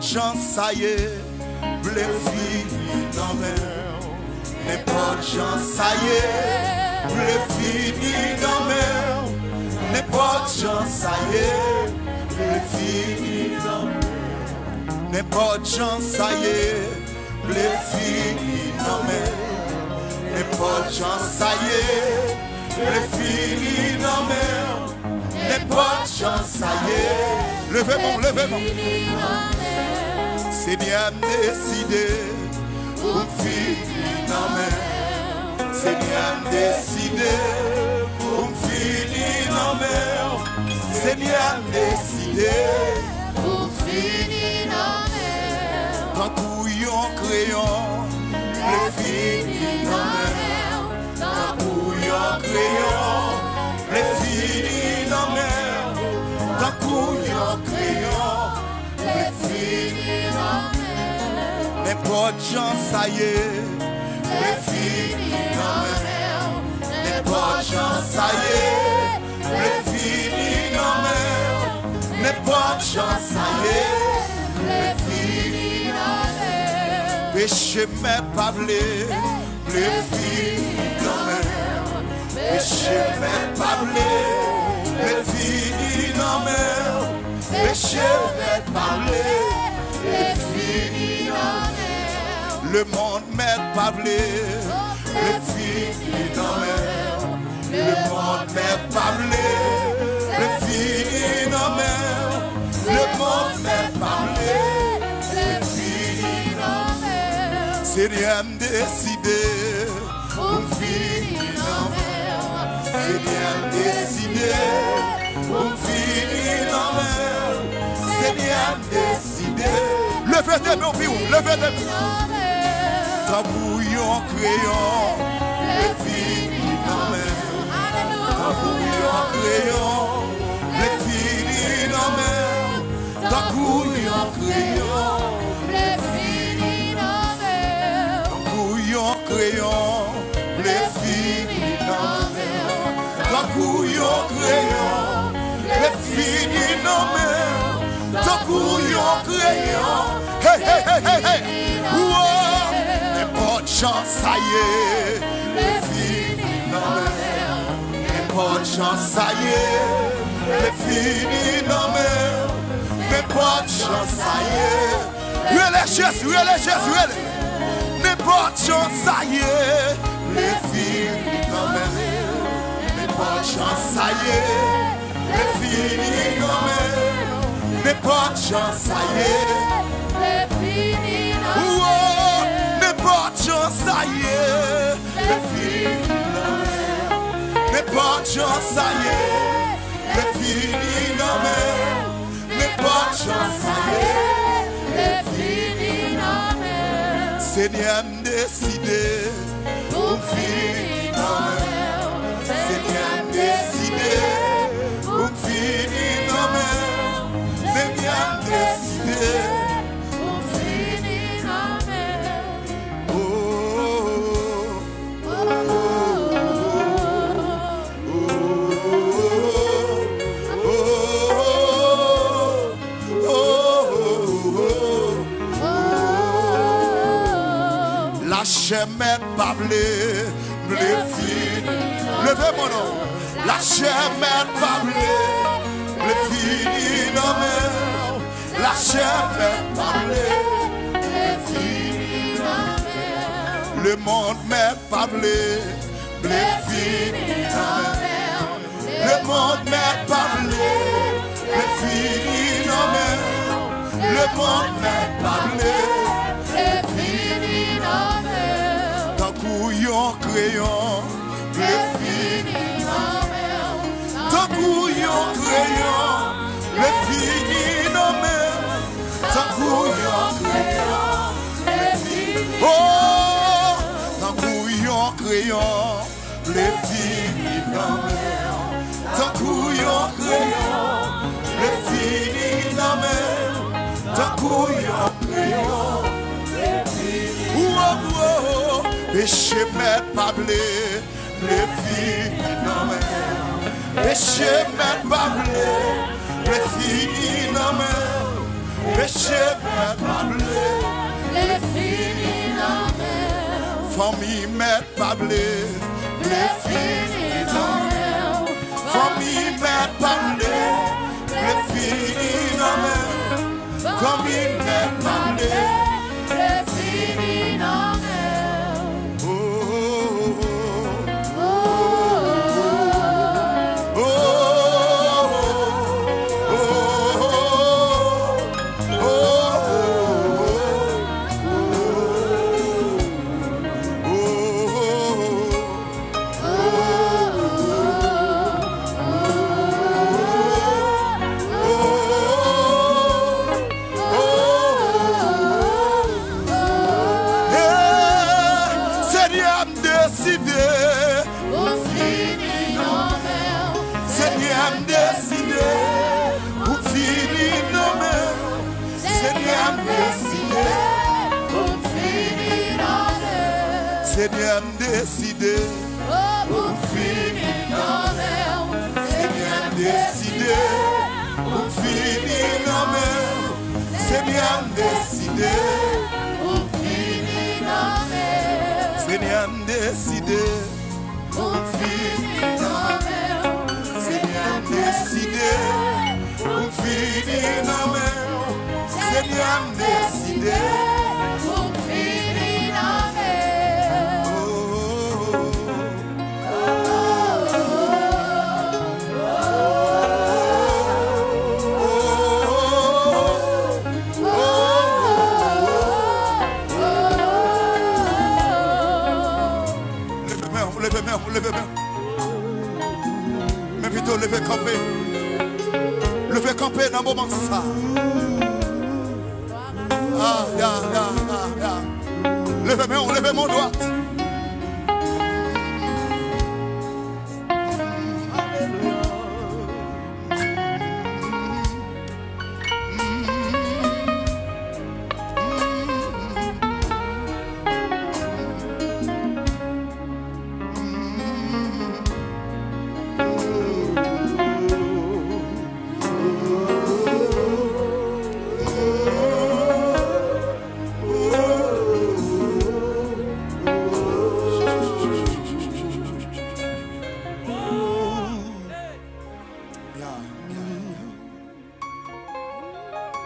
gens ça y est, blé fini dans mer. N'importe gens ça y est, blé fini dans mer. N'importe gens ça y est, blé fini dans mer. N'importe gens ça y est, blé fini dans mer. N'importe gens ça y est, blé fini dans mer. N'importe gens ça y est, levez-moi, levez-moi. Seigneur décidé pour finir dans mer. Seigneur décidé pour finir dans mer. Seigneur décidé pour finir dans mer. Tant couillon crayon, le finir dans mer. Tant couillon crayon, le finir dans mer. Tant couillon crayon, le finir dans mer. N'importe gens ça y est, le finir dans mer. N'importe gens ça y est, le finir dans mer. N'importe gens ça y est, le finir dans mer. Péché mais pas blé, le finir dans mer. Péché mais pas blé, le finir dans mer. Péché mais pas blé, le finir dans mer. Le monde met pas blé, le finir dans mer. Le monde met pas blé, le finir dans mer. Le monde met pas blé, le finir dans mer. Seigneur décidé pour finir dans mer. Seigneur décidé pour finir dans mer. Seigneur décidé. Levez des mains au bureau, levez des mains. Tant bouillon crayon, le finir dans mer. Tant bouillon crayon, le finir dans mer. Tant bouillon crayon, le finir dans mer. Tant bouillon crayon, le finir dans mer. Tant bouillon crayon, le finir dans mer. Tant bouillon crayon, hey hey hey hey hey. N'importe chance ça y est, le finir dans mer. N'importe chance ça y est, le finir dans mer. N'importe chance ça y est, relais Jésus, relais Jésus, relais. N'importe chance ça y est, le finir dans mer. N'importe chance ça y est, le finir dans mer. N'importe chance ça y est, le finir dans mer. N'importe chance ça y est, le finir dans mer. N'importe chance ça y est, le finir dans mer. N'importe chance ça y est, le finir dans mer. Seigneur décidé pour finir dans mer. Seigneur décidé pour finir dans mer. Seigneur décidé. Lâchez-moi pas blé, blé fini. Levez mon nom. Lâchez-moi pas blé, blé fini dans mer. Lâchez-moi pas blé, blé fini dans mer. Le monde met pas blé, blé fini dans mer. Le monde met pas blé, blé fini dans mer. Le monde met pas blé, blé fini dans mer. Tant couillon crayon, blé fini dans mer. Tant couillon crayon, blé fini dans mer. Tant couillon crayon, blé fini. Oh, tant couillon crayon, blé fini dans mer. Tant couillon crayon, blé fini dans mer. Tant couillon crayon, blé fini. Oh, oh, péché met pas blé, blé fini dans mer. Péché met pas blé, blé fini dans mer. péché met pas blé. Les finis dans mer. Famille met pas blé. Les finis dans mer. Famille met pas blé. Les finis dans mer. Famille met pas blé. Les finis dans mer. Oh, Oh, oh, Seigneur décidé, on finit dans mer. Seigneur décidé, pour finir nos mains. Seigneur décidé, On finit dans mer. Seigneur décidé, Oh, on finit dans mer. Seigneur décidé, pour finir nos mains. Seigneur décidé, On finit dans mer. Seigneur décidé, On finit dans mer. Seigneur décidé, pour finir nos mains. Seigneur décidé. On finit dans mer. Oh, levez-moi. Mais plutôt levez camper. Levez camper dans le moment ça. Ah, ya. Levez mon doigt.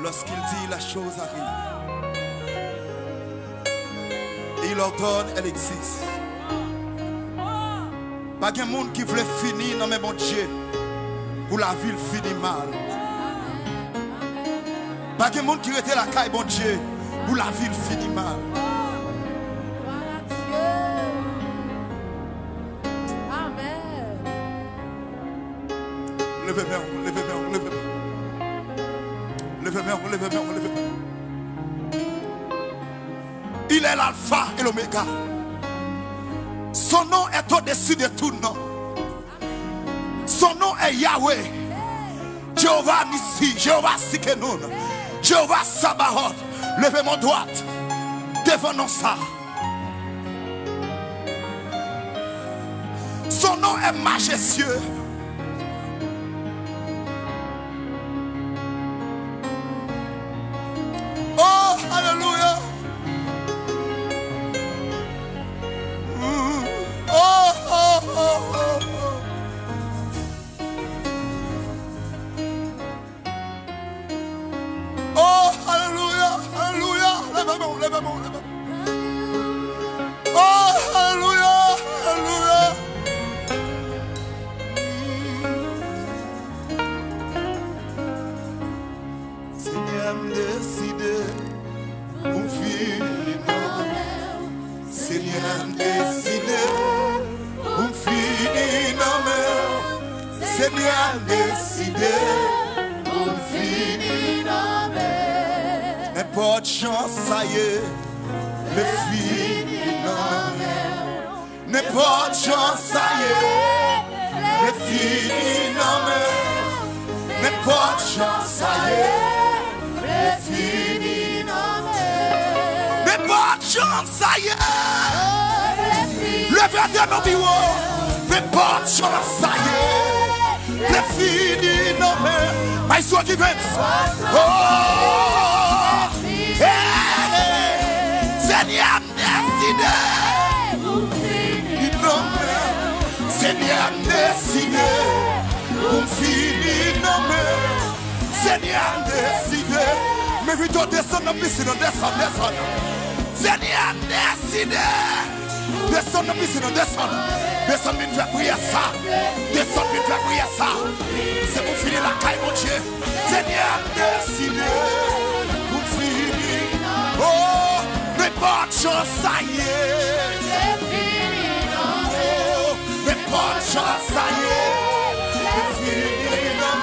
Lorsqu'il dit, la chose arrive. Et il ordonne, elle existe. Pas de monde qui voulait finir dans mes bon Dieu pour la ville finit mal. Pas de monde qui était la caille bon Dieu pour la ville finit mal. Levez-moi. Il est l'alpha et l'oméga. Son nom est au-dessus de tout nom. Son nom est Yahweh. Jéhovah Nissi, Jéhovah Sikenoun, Jéhovah Sabaoth. Levez mon doigt devant nous ça. Son nom est majestueux. Oh, alléluia. Oh, alléluia, alléluia. Levez-moi. Oh, alléluia, alléluia. Seigneur décidé, mon fils, Seigneur décidé, mon fils, Seigneur décidé, On finit dans mer. n'importe chance, ça y est, le fils, n'importe chance, ça y est, le fils, n'importe chance, ça y est, Le fini dans mer. n'importe chance, ça y est. Le fini Levez de mon bureau, n'importe chance, ça y est. Les filles nommées, I so give it. Oh, Seigneur, décidé. Seigneur, décidé. Pour finir, non, mais Seigneur, décidé. Mais vite, descend, descend. Seigneur, décidé. Descend, descend. Descend, vite, faire prier ça. Descend, vite, faire prier ça. C'est pour finir la caille, mon Dieu. Seigneur, décidé. Pour finir. Oh, mais bonne chance, ça y est. Oh, mais bonne chance, ça y est. Pour finir, non,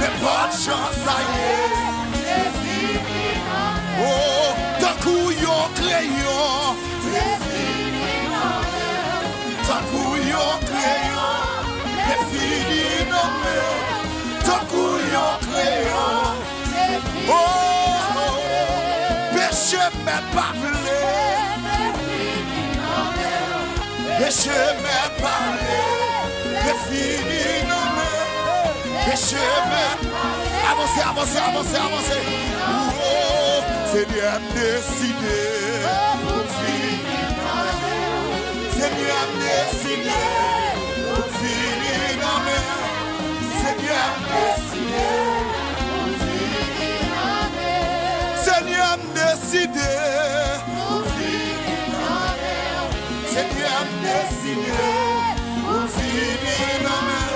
mais bonne chance, ça y est. Oh, d'un coup, yon crayon. D'un coup, yon crayon. Les filles non mais d'un coup, yon crayon. Oh, péché m'est parlé. Péché m'est parlé. Les filles non mais péché m'est. Avancez. Oh, Seigneur décidé. Seigneur décidé. Pour finir dans mes. Seigneur décidé. Pour finir dans mes. Seigneur décidé. Pour finir dans mes. Seigneur décidé. Pour finir dans mes.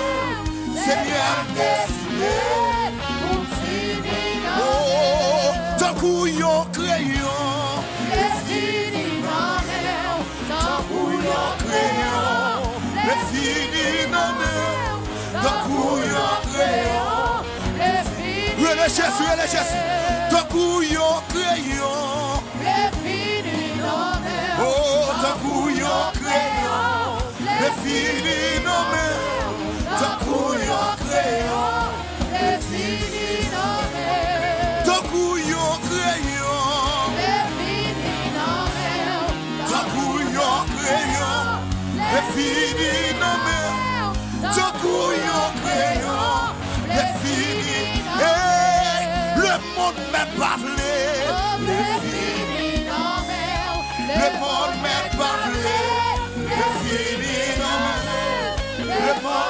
Seigneur décidé. Oh, tant coup yon crayon. Les filles non mais, tant coup yon crayon. Les filles non mais, tant coup yon crayon. Les filles tant coup yon crayon. Les filles non mais, oh, tant coup yon crayon. Les filles non mais, tant coup yon crayon. Les filles non mais. Tant coup yon crayon. Les filles non mais. Tant coup yon crayon. Les filles non mais. Tant coup yon crayon. Les filles. Hey, le monde m'a parlé. Les filles non mais. Le monde m'a parlé. Les filles non mais. Le monde